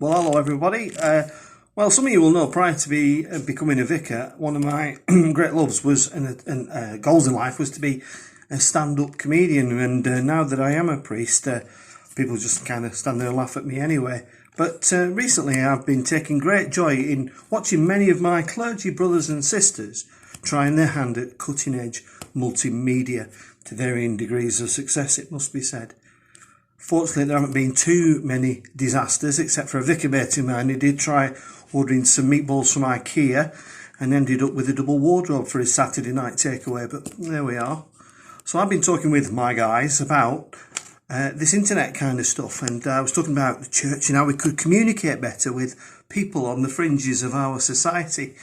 Well, hello everybody. Well, some of you will know prior to becoming a vicar, one of my great loves was and goals in life was to be a stand-up comedian. And now that I am a priest, people just kind of stand there and laugh at me anyway. But recently I've been taking great joy in watching many of my clergy brothers and sisters trying their hand at cutting-edge multimedia to varying degrees of success, it must be said. Fortunately, there haven't been too many disasters, except for a vicar mate of mine who did try ordering some meatballs from IKEA and ended up with a double wardrobe for his Saturday night takeaway, but there we are. So I've been talking with my guys about this internet kind of stuff, and I was talking about the church and how we could communicate better with people on the fringes of our society.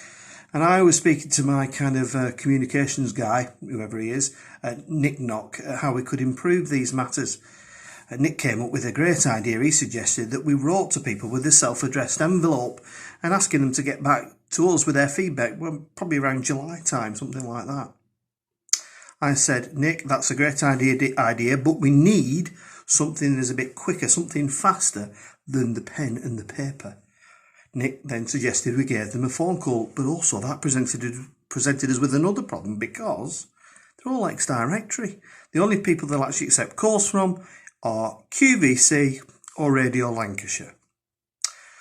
And I was speaking to my kind of communications guy, whoever he is, Nick Knock, how we could improve these matters. Nick came up with a great idea. He suggested that we wrote to people with a self-addressed envelope and asking them to get back to us with their feedback, well, probably around July time, something like that. I said, Nick, that's a great idea, but we need something that's a bit quicker, something faster than the pen and the paper. Nick then suggested we gave them a phone call, but also that presented us with another problem because they're all ex-directory. The only people they'll actually accept calls from are QVC or Radio Lancashire.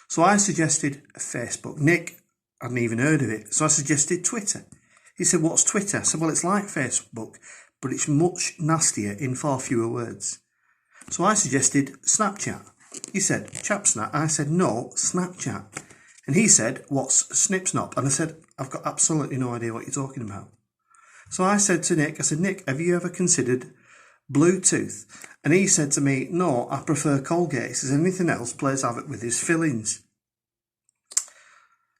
So I suggested Facebook. Nick hadn't even heard of it, so I suggested Twitter. He said, what's Twitter? I said, well, it's like Facebook, but it's much nastier in far fewer words. So I suggested Snapchat. He said, Chapsnap. I said, no, Snapchat. And he said, what's Snipsnop? And I said, I've got absolutely no idea what you're talking about. So I said to Nick, Nick, have you ever considered Bluetooth? And he said to me, no, I prefer Colgate. He says anything else plays havoc with his fillings.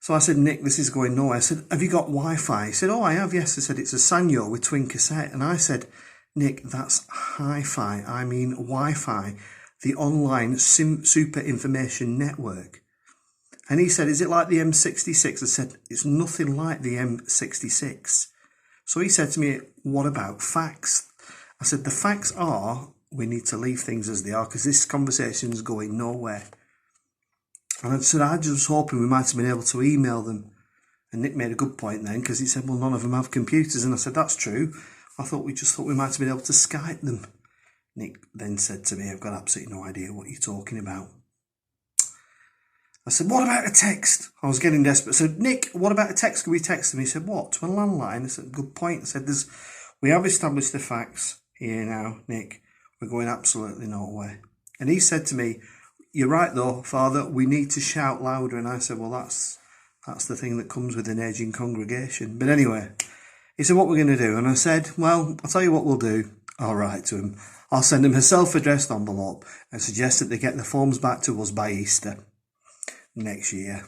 So I said, Nick, this is going nowhere. I said, have you got Wi-Fi? He said, oh, I have, yes. I said, it's a Sanyo with twin cassette. And I said, Nick, that's hi-fi. I mean Wi-Fi, the online super information network. And he said, is it like the M66? I said, it's nothing like the M66. So he said to me, what about fax? I said, the facts are we need to leave things as they are because this conversation is going nowhere. And I said, I just was hoping we might have been able to email them. And Nick made a good point then because he said, well, none of them have computers. And I said, that's true. I thought we might have been able to Skype them. Nick then said to me, I've got absolutely no idea what you're talking about. I said, what about a text? I was getting desperate. I said, Nick, what about a text? Can we text them? He said, what? To a landline? I said, good point. I said, we have established the facts here now, Nick. We're going absolutely nowhere. And he said to me, you're right though, Father, we need to shout louder. And I said, well, that's the thing that comes with an ageing congregation. But anyway, he said, what we're going to do? And I said, well, I'll tell you what we'll do. I'll write to him. I'll send him a self-addressed envelope and suggest that they get the forms back to us by Easter next year.